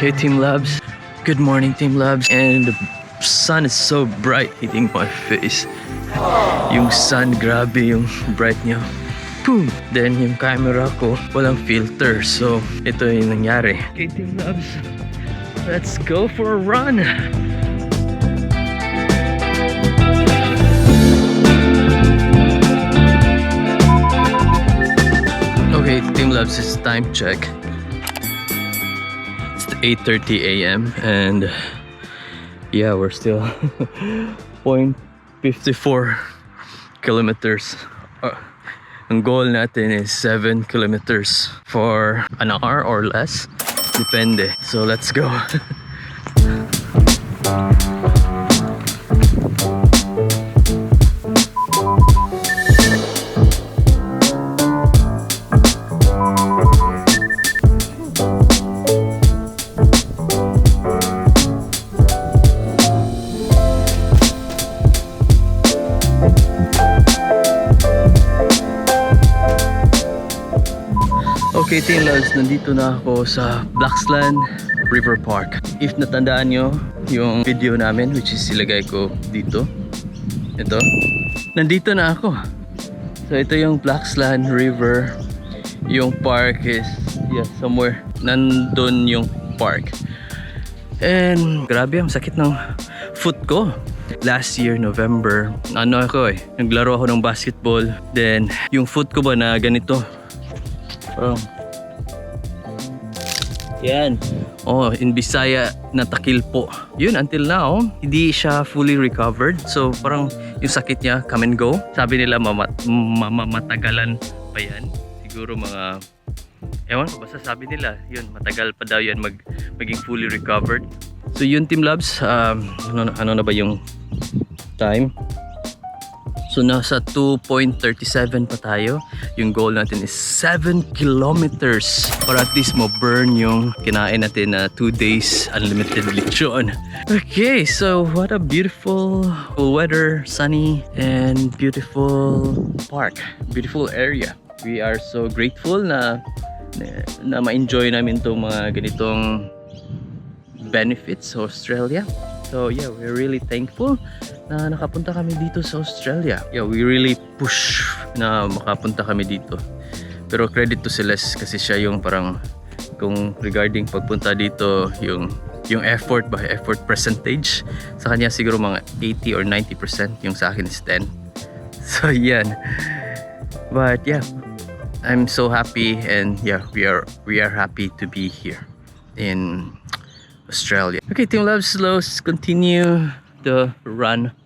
Okay, Team Labs. Good morning, Team Labs. And the sun is so bright hitting my face. Yung sun, grabe yung bright niya. Boom! Then yung camera ko, walang filter. So, ito yung nangyari. Okay, Team Labs. Let's go for a run! Okay, Team Labs, it's time check. It's 8:30 a.m. and yeah, we're still 0.54 kilometers. Ang goal natin is 7 kilometers for an hour or less. Depende. So let's go. Okay, Team Labs, nandito na ako sa Blacksland River Park. If natandaan nyo yung video namin, which is ilagay ko dito, ito, nandito na ako. So ito yung Blacksland River. Yung park is somewhere nandun yung park. And grabe, ang sakit ng foot ko. Last year, November, naglaro ako ng basketball. Then yung foot ko ba na ganito, parang yan. Oh, in Bisaya na takil po. Yun, until now, hindi siya fully recovered. So, parang yung sakit niya, come and go. Sabi nila, matagalan pa yan. Siguro mga, ewan ko, basta sabi nila, yun, matagal pa daw yan maging fully recovered. So, yun, Team Labs, ano na ba yung time? So nasa 2.37 pa tayo. Yung goal natin is 7 kilometers para at least mo burn yung kinain natin na 2 days unlimited lechon. Okay, so what a beautiful weather, sunny and beautiful park, beautiful area. We are so grateful na ma-enjoy namin itong mga ganitong benefits sa Australia. So yeah, we're really thankful na nakapunta kami dito sa Australia. Yeah, we really push na makapunta kami dito. Pero credit to Celeste kasi siya yung parang, kung regarding pagpunta dito, yung effort percentage sa kanya siguro mga 80 or 90%, yung sa akin is 10. So yan. But yeah, I'm so happy, and yeah, we are happy to be here in Australia. Okay, Team Labs, let's continue the run.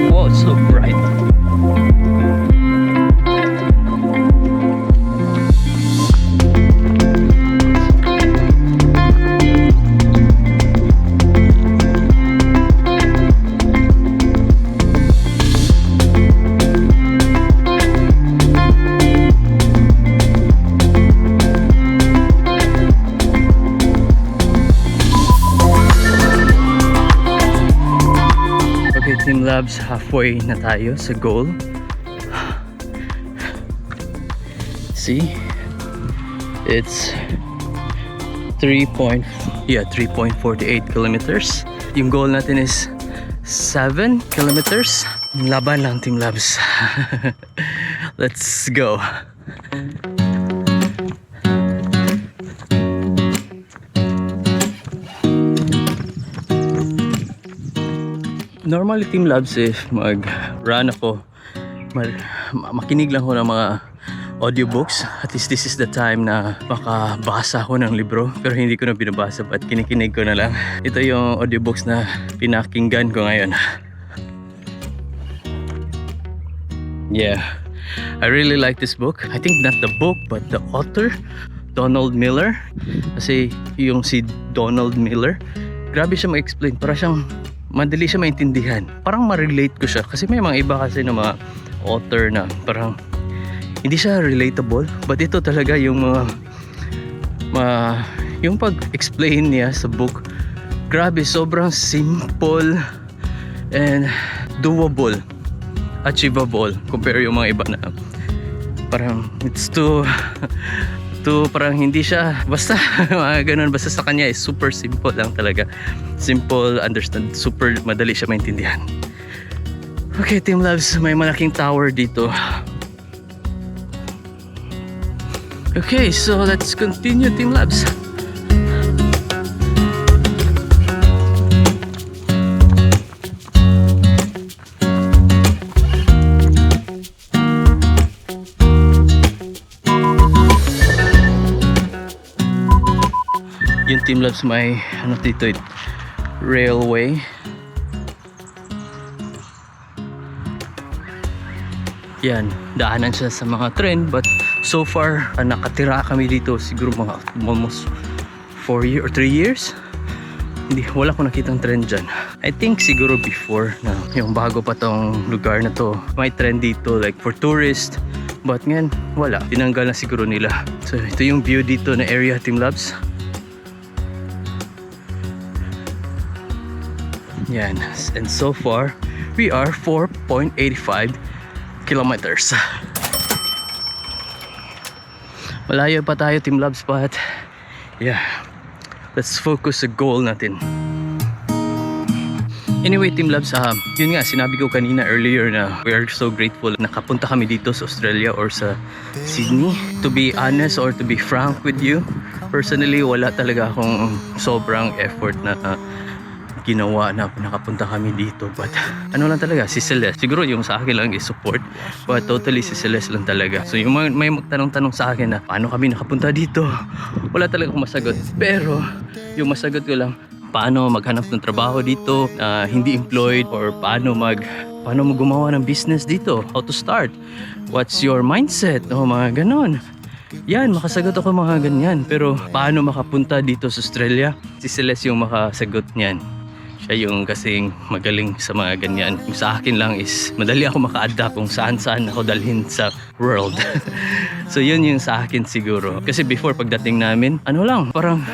Wow, it's so bright. Team Labs, halfway na tayo sa goal. See, it's 3.48 kilometers. Yung goal natin is 7 kilometers. Laban lang, Team Labs. Let's go. Normally, Team Labs, if mag-run ako, makinig lang ako ng mga audiobooks. At least this is the time na makabasa ako ng libro. Pero hindi ko na binabasa, but kinikinig ko na lang. Ito yung audiobooks na pinakinggan ko ngayon. Yeah, I really like this book. I think not the book, but the author, Donald Miller. Kasi yung si Donald Miller, grabe siya ma-explain. Para siyang madali siya maintindihan. Parang ma-relate ko siya. Kasi may mga iba kasi na mga author na parang hindi siya relatable. But ito talaga yung yung pag-explain niya sa book, grabe, sobrang simple and doable, achievable compare yung mga iba na Parang it's too parang hindi siya basta mga ganun, basta sa kanya is super simple lang talaga, simple, understand, super madali siya maintindihan. Okay, Team Loves, may malaking tower dito. Okay, so let's continue, Team Loves. Yung Team Labs may ano dito, railway. Yan, daanan siya sa mga tren, but so far nakatira kami dito siguro mga almost 4 years or 3 years. Wala ko nakitang tren dyan. I think siguro before na yung bago pa tong lugar na to, may tren dito like for tourists, but ngayon wala, tinanggal na siguro nila. So ito yung view dito na area, Team Labs. Yan, and so far we are 4.85 kilometers. Malayo pa tayo, Team Labs, but yeah, let's focus sa goal natin. Anyway, Team Labs, yun nga, sinabi ko kanina earlier na we are so grateful nakapunta kami dito sa Australia or sa Sydney. To be honest or to be frank with you, personally wala talaga akong sobrang effort na ginawa na nakapunta kami dito, but ano lang talaga, si Celeste siguro yung sa akin lang is support, but totally si Celeste lang talaga. So yung may magtanong-tanong sa akin na paano kami nakapunta dito, wala talaga akong masagot, pero yung masagot ko lang, paano maghanap ng trabaho dito, hindi employed, or paano mo gumawa ng business dito, how to start, what's your mindset, mga ganon. Yan, makasagot ako mga ganyan. Pero paano makapunta dito sa Australia, si Celeste yung makasagot niyan. Siya yung kasing magaling sa mga ganyan. Yung sa akin lang is madali ako maka-adapt kung saan-saan ako dalhin sa world. So yun yung sa akin siguro. Kasi before pagdating namin, ano lang, parang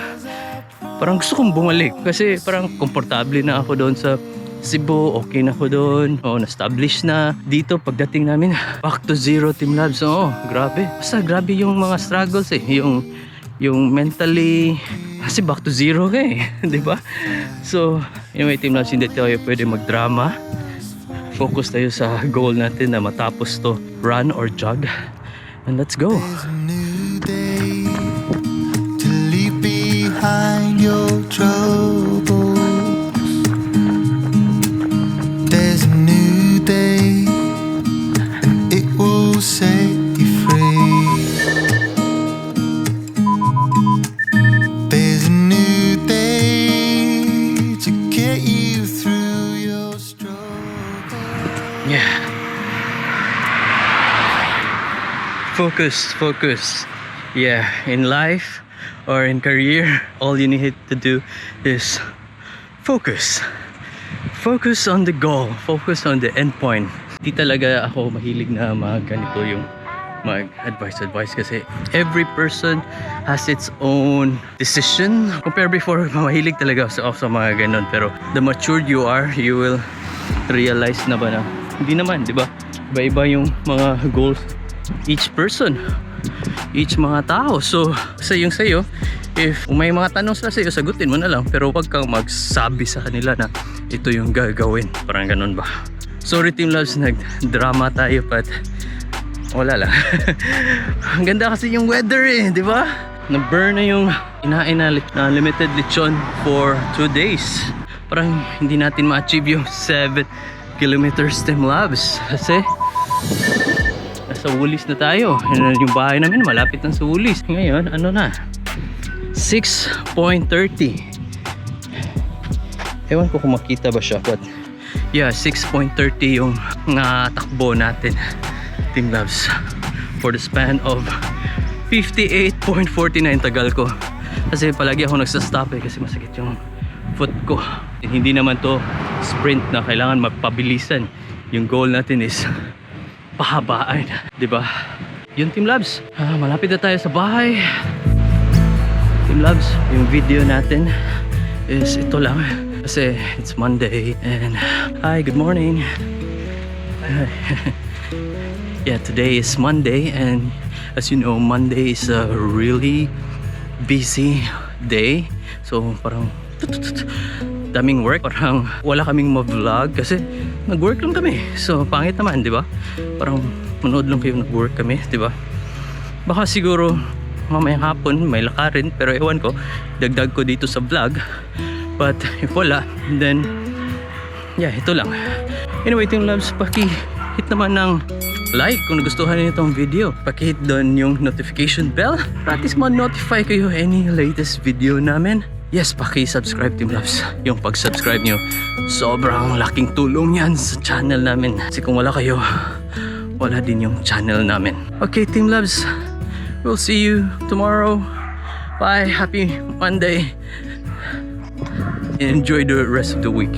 gusto kong bumalik. Kasi parang komportable na ako doon sa Cebu, okay na ako doon. Na-establish na. Dito pagdating namin, back to zero, Team Labs. Grabe. Basta grabe yung mga struggles yung mentally, kasi back to zero ka di ba? So anyway, Team Labs, hindi tayo pwede magdrama. Focus tayo sa goal natin na matapos to, run or jog, and let's go. There's a new day to leave behind your troubles. There's a new day and it will set you free. There's a new day to get you through your struggle. Yeah. Focus. Yeah, in life or in career, all you need to do is focus. Focus on the goal. Focus on the end point. Di talaga ako mahilig na ganito yung mag-advise kasi every person has its own decision. Compare before, mahilig talaga ako sa mga ganon. Pero the matured you are, you will realize na ba na hindi naman, di ba? Iba-iba yung mga goals each person, each mga tao. So yung sa'yo, if may mga tanong sila sa'yo, sagutin mo na lang, pero wag kang magsabi sa kanila na ito yung gagawin, parang ganun ba. Sorry, Team Loves, nag-drama tayo, but wala lang. Ang ganda kasi yung weather di ba? Na-burn na yung inain na limited lechon for 2 days. Parang hindi natin ma-achieve yung 7 kilometers, Team Loves, kasi nasa Woolies na tayo. Yung bahay namin malapit lang sa Woolies. Ngayon, ano na? 6.30. Ewan ko kung makita ba siya, but yeah, 6.30 yung takbo natin, Team Loves, for the span of 58.49 tagal ko. Kasi palagi ako nagsastop kasi masakit yung foot ko. Hindi naman to sprint na kailangan magpabilisan. Yung goal natin is pahabaan, di ba? Yun, Team Loves, malapit na tayo sa bahay. Team Loves, yung video natin is ito lang kasi it's Monday and hi, good morning. Yeah, today is Monday, and as you know, Monday is a really busy day. So parang daming work. Parang wala kaming ma-vlog kasi nag-work lang kami. So pangit naman, di ba? Parang manood lang kayo, nag-work kami, di ba? Baka siguro mamayang hapon may lakarin, pero ewan ko, dagdag ko dito sa vlog. But if wala, then yeah, ito lang. Anyway, Team Loves, paki-hit naman ng like kung nagustuhan niyo itong video. Paki-hit doon yung notification bell para at least ma-notify kayo any latest video namin. Yes, paki-subscribe, Team Loves. Yung pag-subscribe nyo, sobrang laking tulong yan sa channel namin. Kasi kung wala kayo, wala din yung channel namin. Okay, Team Loves, we'll see you tomorrow. Bye, happy Monday. Enjoy the rest of the week.